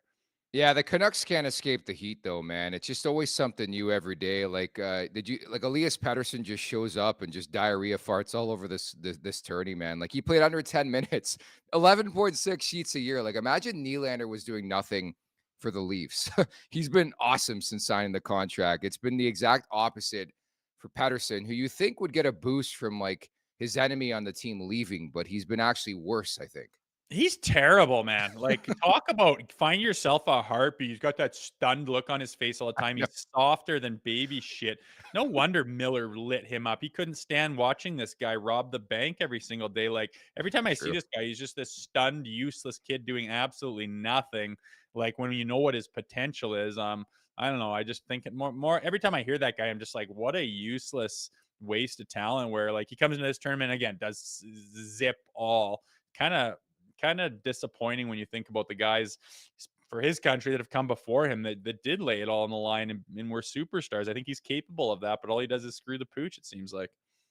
Yeah, the Canucks can't escape the heat, though, man. It's just always something new every day. Like, Elias Pettersson just shows up and just diarrhea farts all over this tourney, man. Like, he played under 10 minutes, 11.6 sheets a year. Like, imagine Nylander was doing nothing for the Leafs. He's been awesome since signing the contract. It's been the exact opposite for Pettersson, who you think would get a boost from like his enemy on the team leaving, but he's been actually worse, I think. He's terrible, man. Like, talk about find yourself a heartbeat. He's got that stunned look on his face all the time. He's softer than baby shit. No wonder Miller lit him up. He couldn't stand watching this guy rob the bank every single day. Like, every time I see True. this guy, he's just this stunned, useless kid doing absolutely nothing. Like, when you know what his potential is, I don't know. I just think it more every time I hear that guy, I'm just like, what a useless waste of talent. Where like he comes into this tournament again, does zip all kind of disappointing when you think about the guys for his country that have come before him that did lay it all on the line and were superstars. I think he's capable of that, but all he does is screw the pooch, it seems like.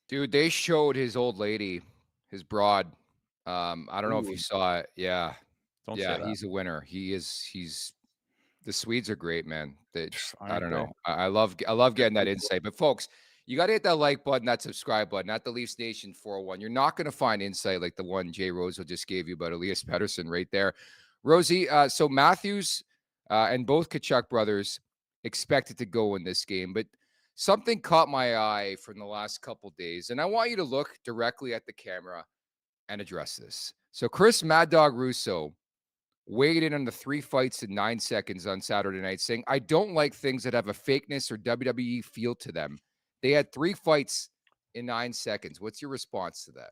Dude, they showed his old lady, his broad. I don't know if you Ooh, saw it. Yeah. don't say Yeah, that. he's a winner. He's the Swedes are great, man. They just, I Aren't don't they? know. I love Good getting that people. insight. But folks, you got to hit that like button, that subscribe button at the Leafs Nation 401. You're not going to find insight like the one Jay Rosehill just gave you about Elias Pettersson right there. Rosie, so Matthews and both Kachuk brothers expected to go in this game, but something caught my eye from the last couple days, and I want you to look directly at the camera and address this. So Chris Mad Dog Russo weighed in on the 3 fights in 9 seconds on Saturday night, saying, I don't like things that have a fakeness or WWE feel to them. They had 3 fights in 9 seconds. What's your response to that?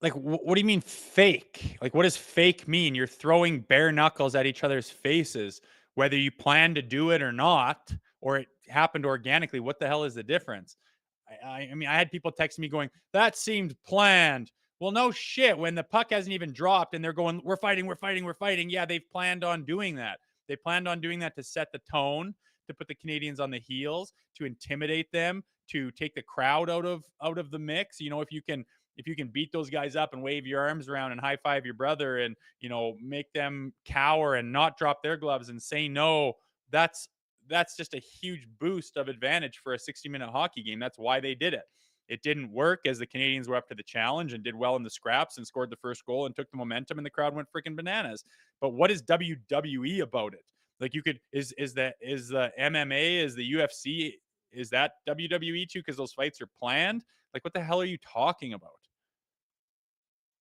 Like, what do you mean fake? Like, what does fake mean? You're throwing bare knuckles at each other's faces, whether you plan to do it or not, or it happened organically. What the hell is the difference? I mean, I had people text me going, that seemed planned. Well, no shit. When the puck hasn't even dropped and they're going, we're fighting, we're fighting, we're fighting. Yeah, they've planned on doing that. They planned on doing that to set the tone, to put the Canadians on the heels, to intimidate them, to take the crowd out of the mix. You know, if you can beat those guys up and wave your arms around and high five your brother and make them cower and not drop their gloves and say no, that's just a huge boost of advantage for a 60-minute hockey game. That's why they did it. It didn't work as the Canadians were up to the challenge and did well in the scraps and scored the first goal and took the momentum and the crowd went freaking bananas. But what is WWE about it? Like, you could is the MMA, is the UFC, is that WWE too, because those fights are planned? Like, what the hell are you talking about?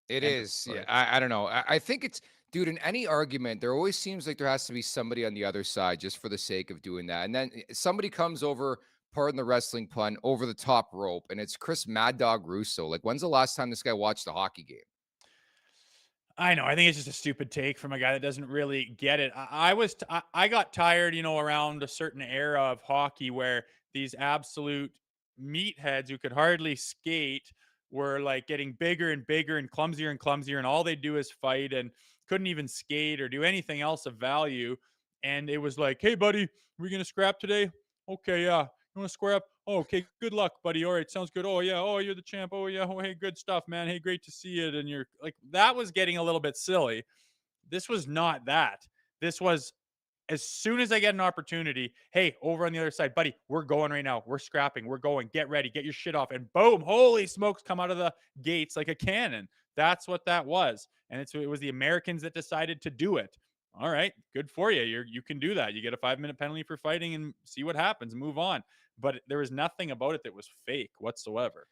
It End of is. Yeah. story. I don't know. I think it's, dude, in any argument, there always seems like there has to be somebody on the other side just for the sake of doing that. And then somebody comes over, pardon the wrestling pun, over the top rope, and it's Chris Mad Dog Russo. Like, when's the last time this guy watched a hockey game? I know. I think it's just a stupid take from a guy that doesn't really get it. I got tired, around a certain era of hockey where these absolute meatheads who could hardly skate were like getting bigger and bigger and clumsier, and all they do is fight and couldn't even skate or do anything else of value. And it was like, hey, buddy, we're gonna scrap today. Okay, yeah. You want to square up? Oh, okay, good luck, buddy. All right, sounds good. Oh yeah, oh you're the champ. Oh yeah, oh hey, good stuff, man. Hey, great to see it. And you're like that was getting a little bit silly. This was not that. This was as soon as I get an opportunity, hey, over on the other side, buddy, we're going right now. We're scrapping. We're going. Get ready. Get your shit off. And boom, holy smokes, come out of the gates like a cannon. That's what that was. And it was the Americans that decided to do it. All right, good for you. You can do that. You get a 5-minute penalty for fighting and see what happens. Move on. But there was nothing about it that was fake whatsoever.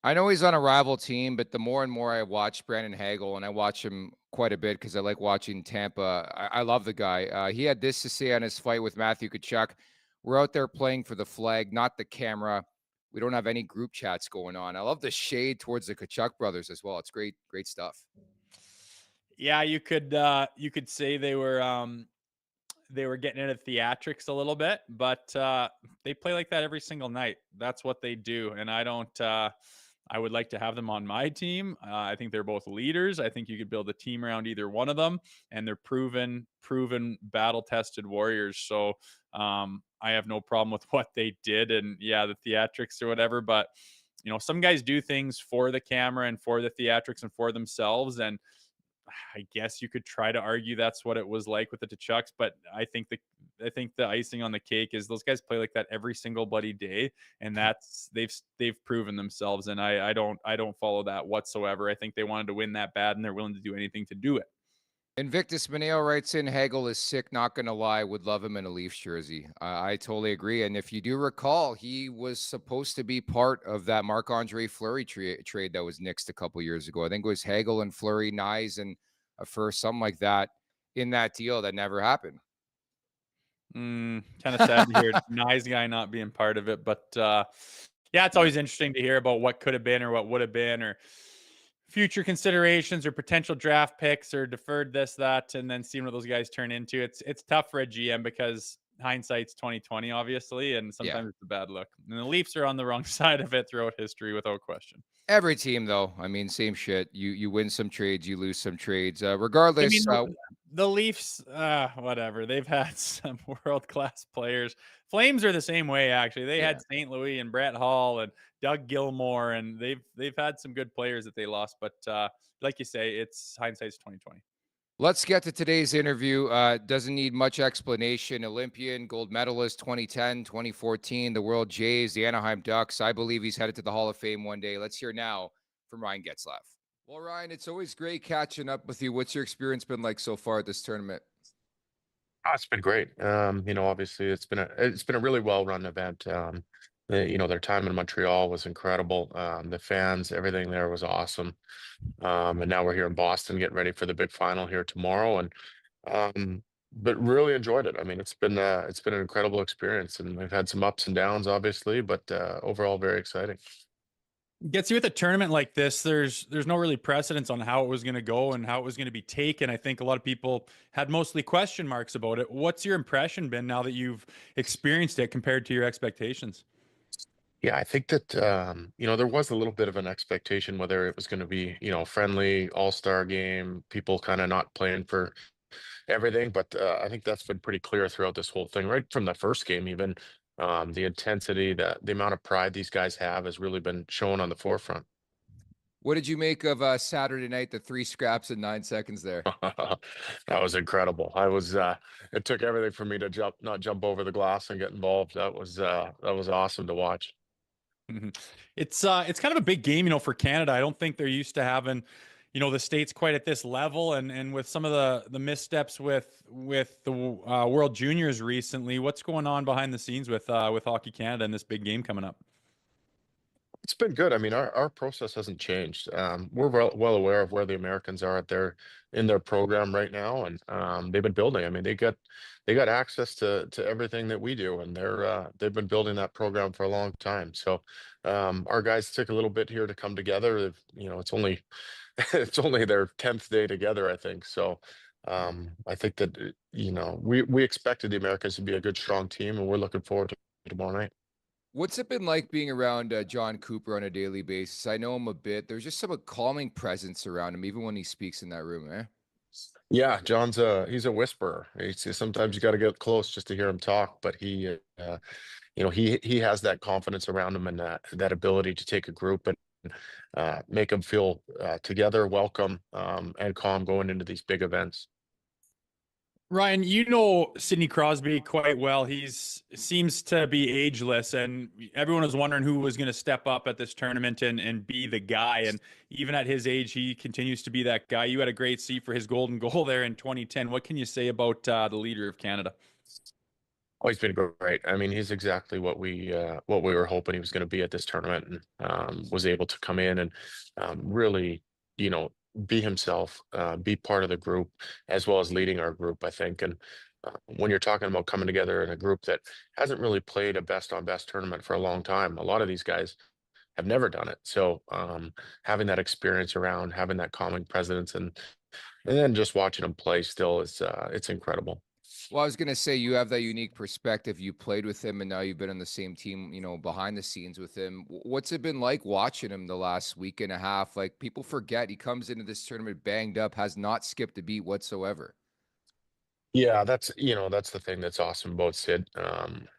I know he's on a rival team, but the more and more I watch Brandon Hagel, and I watch him quite a bit because I like watching Tampa. I love the guy. He had this to say on his fight with Matthew Tkachuk. We're out there playing for the flag, not the camera. We don't have any group chats going on. I love the shade towards the Tkachuk brothers as well. It's great, great stuff. Yeah, you could say they were getting into theatrics a little bit, but they play like that every single night. That's what they do, and I don't. I would like to have them on my team. I think they're both leaders. I think you could build a team around either one of them, and they're proven, battle-tested warriors. So I have no problem with what they did, and yeah, the theatrics or whatever. But some guys do things for the camera and for the theatrics and for themselves, and I guess you could try to argue that's what it was like with the Tchucks, but I think the icing on the cake is those guys play like that every single bloody day, and that's they've proven themselves. And I don't follow that whatsoever. I think they wanted to win that bad, and they're willing to do anything to do it. Invictus Mineo writes in, Hagel is sick, not going to lie, would love him in a Leafs jersey. I totally agree. And if you do recall, he was supposed to be part of that Marc-Andre Fleury trade that was nixed a couple years ago. I think it was Hagel and Fleury, Nyes, and a first, something like that in that deal that never happened. Kind of sad to hear Nyes guy not being part of it. But yeah, it's always interesting to hear about what could have been or what would have been or future considerations or potential draft picks or deferred this, that, and then seeing what those guys turn into. It's tough for a GM because hindsight's 2020, obviously, and sometimes it's a bad look. And the Leafs are on the wrong side of it throughout history without question. Every team, though, I mean, same shit. You win some trades, you lose some trades. Regardless, I mean, the Leafs, whatever. They've had some world-class players. Flames are the same way, actually. They had St. Louis and Brett Hall and Doug Gilmour, and they've had some good players that they lost. But like you say, it's hindsight's 2020. let's get to today's interview. Doesn't need much explanation. Olympian, gold medalist 2010, 2014, the World Jays, the Anaheim Ducks. I believe he's headed to the Hall of Fame one day. Let's hear now from Ryan Getzlaf. Well, Ryan, it's always great catching up with you. What's your experience been like so far at this tournament? Oh, it's been great. Obviously it's been a really well-run event. Their time in Montreal was incredible. The fans, everything there was awesome. And now we're here in Boston getting ready for the big final here tomorrow. And but really enjoyed it. I mean, it's been an incredible experience, and we've had some ups and downs, obviously, but overall very exciting. Gets you with a tournament like this, there's no really precedence on how it was going to go and how it was going to be taken. I think a lot of people had mostly question marks about it. What's your impression been now that you've experienced it compared to your expectations? Yeah, I think that there was a little bit of an expectation whether it was going to be, friendly all-star game, people kind of not playing for everything. But I think that's been pretty clear throughout this whole thing, right from the first game, even the intensity, the amount of pride these guys have has really been shown on the forefront. What did you make of Saturday night, the 3 scraps in 9 seconds there? That was incredible. It took everything for me to not jump over the glass and get involved. That was awesome to watch. It's kind of a big game, for Canada. I don't think they're used to having, the States quite at this level, and with some of the missteps with the World Juniors recently. What's going on behind the scenes with Hockey Canada and this big game coming up? It's been good. I mean, our process hasn't changed. We're well aware of where the Americans are in their program right now, and they've been building. I mean, they got access to everything that we do, and they've been building that program for a long time. So our guys took a little bit here to come together. It's only it's only their 10th day together, I think. So I think that we expected the Americans to be a good, strong team, and we're looking forward to tomorrow night. What's it been like being around John Cooper on a daily basis? I know him a bit. There's just some calming presence around him, even when he speaks in that room, eh? Yeah, he's a whisperer. Sometimes you got to get close just to hear him talk, but he has that confidence around him and that ability to take a group and make them feel together, welcome, and calm going into these big events. Ryan, you know Sidney Crosby quite well. He's seems to be ageless, and everyone was wondering who was going to step up at this tournament and be the guy. And even at his age, he continues to be that guy. You had a great seat for his golden goal there in 2010. What can you say about the leader of Canada? Oh, he's been great. I mean, he's exactly what we were hoping he was going to be at this tournament, and was able to come in and really, be himself, be part of the group as well as leading our group, I think. And when you're talking about coming together in a group that hasn't really played a best on best tournament for a long time, a lot of these guys have never done it. So having that experience around, having that calming presence, and then just watching them play still is it's incredible. Well, I was gonna say you have that unique perspective. You played with him, and now you've been on the same team, behind the scenes with him. What's it been like watching him the last week and a half? Like people forget he comes into this tournament banged up, has not skipped a beat whatsoever. Yeah, that's the thing that's awesome about Sid.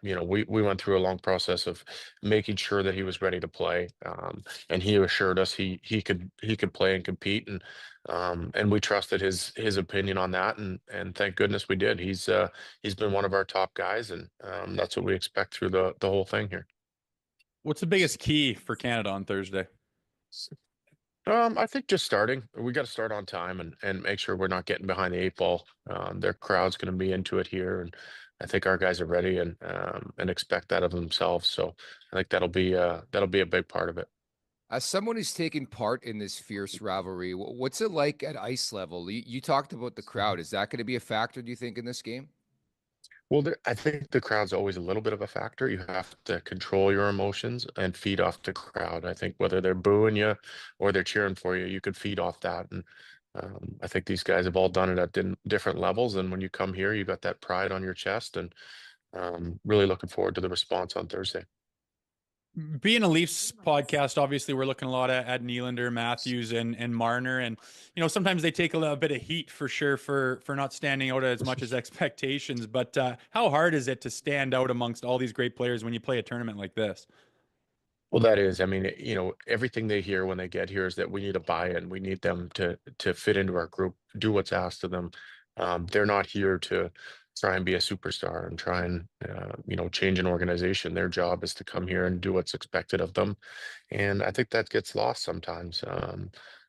We went through a long process of making sure that he was ready to play, and he assured us he could play and compete, and we trusted his opinion on that, and thank goodness we did. He's been one of our top guys, and that's what we expect through the whole thing here. What's the biggest key for Canada on Thursday? I think just starting. We got to start on time and make sure we're not getting behind the eight ball. Their crowd's going to be into it here, and I think our guys are ready and expect that of themselves. So I think that'll be a big part of it. As someone who's taken part in this fierce rivalry, what's it like at ice level? You talked about the crowd. Is that going to be a factor, do you think, in this game? Well, I think the crowd's always a little bit of a factor. You have to control your emotions and feed off the crowd. I think whether they're booing you or they're cheering for you, you could feed off that. And I think these guys have all done it at different levels. And when you come here, you got that pride on your chest, and really looking forward to the response on Thursday. Being a Leafs podcast, obviously we're looking a lot at Nylander, Matthews, and Marner, and sometimes they take a little bit of heat for sure for not standing out as much as expectations. But how hard is it to stand out amongst all these great players when you play a tournament like this? Well, that is, I mean, everything they hear when they get here is that we need a buy-in. We need them to fit into our group, do what's asked of them. They're not here to try and be a superstar and try and change an organization. Their job is to come here and do what's expected of them, and I think that gets lost sometimes.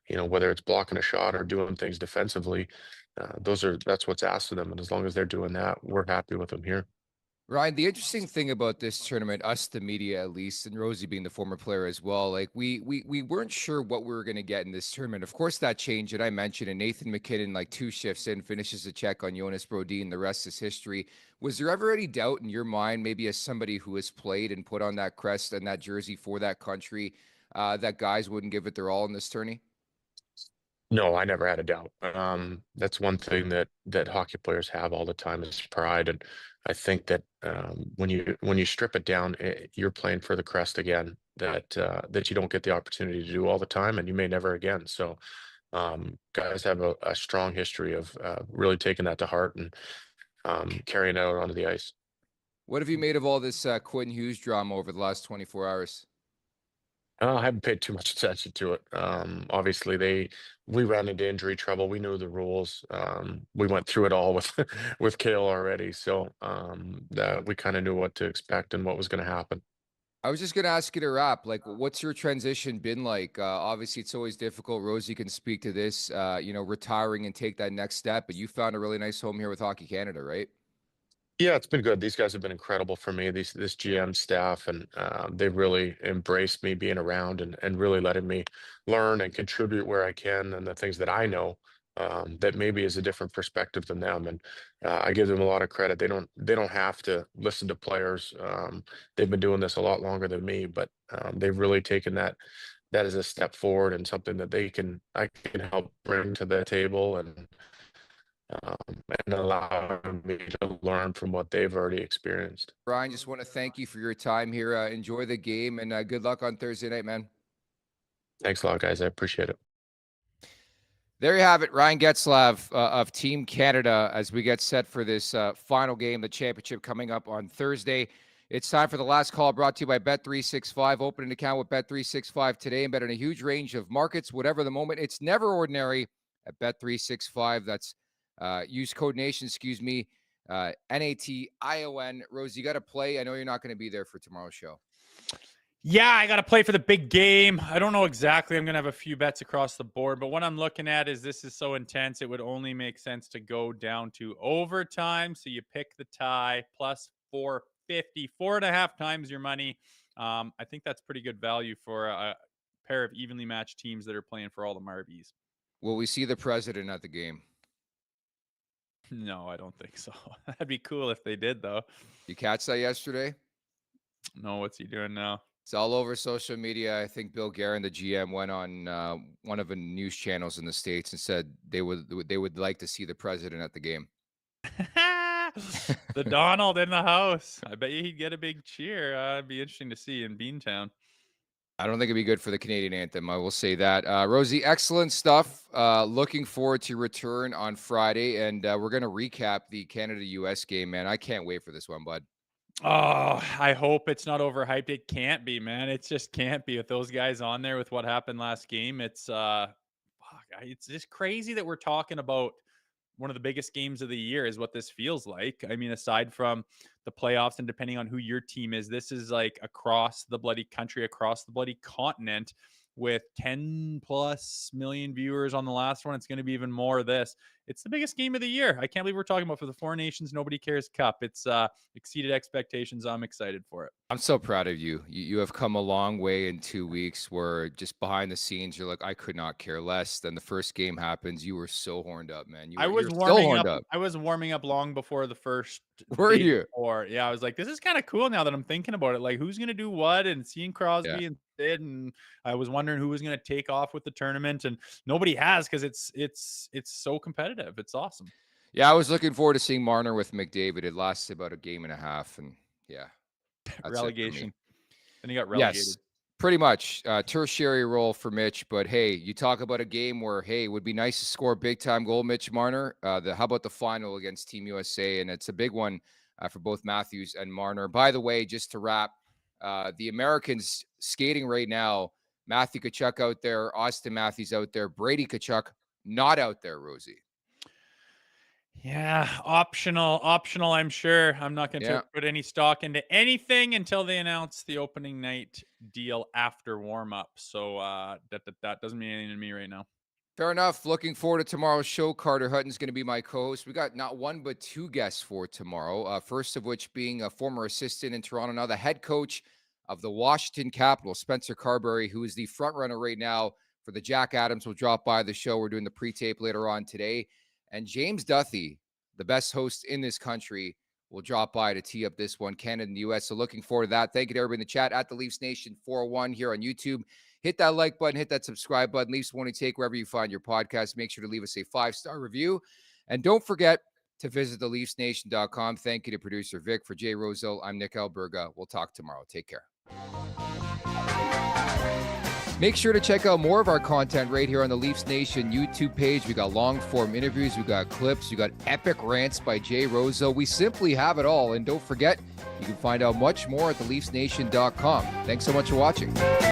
Whether it's blocking a shot or doing things defensively, that's what's asked of them, and as long as they're doing that, we're happy with them here. Ryan, the interesting thing about this tournament, us, the media at least, and Rosie being the former player as well, like we weren't sure what we were going to get in this tournament. Of course, that changed, and I mentioned, and Nathan McKinnon, like 2 shifts in, finishes a check on Jonas Brodin. The rest is history. Was there ever any doubt in your mind, maybe as somebody who has played and put on that crest and that jersey for that country, that guys wouldn't give it their all in this tourney? No, I never had a doubt. That's one thing that hockey players have all the time is pride, and I think that when you strip it down, you're playing for the crest again. That you don't get the opportunity to do all the time, and you may never again. So, guys have a strong history of really taking that to heart and carrying it out onto the ice. What have you made of all this Quentin Hughes drama over the last 24 hours? I haven't paid too much attention to it. Obviously, we ran into injury trouble. We knew the rules. We went through it all with with Kale already, so we kind of knew what to expect and what was going to happen. I was just going to ask you to wrap. Like, what's your transition been like? Obviously, it's always difficult. Rosie can speak to this, retiring and take that next step. But you found a really nice home here with Hockey Canada, right? Yeah, it's been good. These guys have been incredible for me. This GM staff, and they've really embraced me being around and really letting me learn and contribute where I can and the things that I know, that maybe is a different perspective than them. And I give them a lot of credit. They don't have to listen to players. They've been doing this a lot longer than me, but they've really taken that as a step forward and something that I can help bring to the table, and allow me to learn from what they've already experienced. Ryan, just want to thank you for your time here. Enjoy the game and good luck on Thursday night, man. Thanks a lot, guys. I appreciate it. There you have it, Ryan Getzlaf of Team Canada as we get set for this final game, the championship coming up on Thursday. It's time for the last call, brought to you by Bet365. Open an account with Bet365 today and bet on a huge range of markets, whatever the moment. It's never ordinary at Bet365. That's use code NATION, NATION. Rose, you got to play. I know you're not going to be there for tomorrow's show. Yeah, I got to play for the big game. I don't know exactly. I'm going to have a few bets across the board, but what I'm looking at is this is so intense, it would only make sense to go down to overtime. So you pick the tie plus 450, 4.5 times your money. I think that's pretty good value for a pair of evenly matched teams that are playing for all the Marbies. Will we see the president at the game? No, I don't think so. That'd be cool if they did, though. You catch that yesterday? No, what's he doing now? It's all over social media. I think Bill Guerin, the GM, went on one of the news channels in the States and said they would like to see the president at the game. The Donald in the house. I bet you he'd get a big cheer. It'd be interesting to see in Beantown. I don't think it'd be good for the Canadian anthem. I will say that. Rosie, excellent stuff. Looking forward to your return on Friday, and we're going to recap the Canada-US game, man. I can't wait for this one, bud. Oh, I hope it's not overhyped. It can't be, man. It just can't be with those guys on there with what happened last game. It's just crazy that we're talking about one of the biggest games of the year is what this feels like. I mean, aside from the playoffs and depending on who your team is, this is like across the bloody country, across the bloody continent with 10 plus million viewers on the last one. It's going to be even more of this. It's the biggest game of the year. I can't believe we're talking about for the Four Nations Nobody Cares Cup. It's exceeded expectations. I'm excited for it. I'm so proud of you. You have come a long way in 2 weeks where just behind the scenes, you're like, I could not care less. Then the first game happens. You were so horned up, man. I was warming up. I was warming up long before the first. Were you? Or yeah, I was like, this is kind of cool now that I'm thinking about it. Like, who's gonna do what? And seeing Crosby and Sid, and I was wondering who was gonna take off with the tournament, and nobody has because it's so competitive. It's awesome. Yeah, I was looking forward to seeing Marner with McDavid. It lasted about a game and a half, and yeah, relegation. Then he got relegated. Yes, pretty much tertiary role for Mitch. But hey, you talk about a game where it would be nice to score a big time goal, Mitch Marner. How about the final against Team USA? And it's a big one for both Matthews and Marner. By the way, just to wrap, the Americans skating right now. Matthew Tkachuk out there, Austin Matthews out there, Brady Tkachuk not out there. Rosie. Yeah, optional. I'm sure. I'm not going to put any stock into anything until they announce the opening night deal after warm-up. So that doesn't mean anything to me right now. Fair enough. Looking forward to tomorrow's show. Carter Hutton's going to be my co-host. We got not one but two guests for tomorrow. First of which being a former assistant in Toronto, now the head coach of the Washington Capitals, Spencer Carberry, who is the front runner right now for the Jack Adams, will drop by the show. We're doing the pre-tape later on today. And James Duthie, the best host in this country, will drop by to tee up this one, Canada and the U.S. So looking forward to that. Thank you to everybody in the chat at the Leafs Nation 401 here on YouTube. Hit that like button, hit that subscribe button. Leafs Morning Take wherever you find your podcast. Make sure to leave us a 5-star review. And don't forget to visit theleafsnation.com. Thank you to producer Vic. For Jay Rosehill, I'm Nick Alberga. We'll talk tomorrow. Take care. Make sure to check out more of our content right here on the Leafs Nation YouTube page. We got long-form interviews, we got clips, we got epic rants by Jay Rosehill. We simply have it all. And don't forget, you can find out much more at theleafsnation.com. Thanks so much for watching.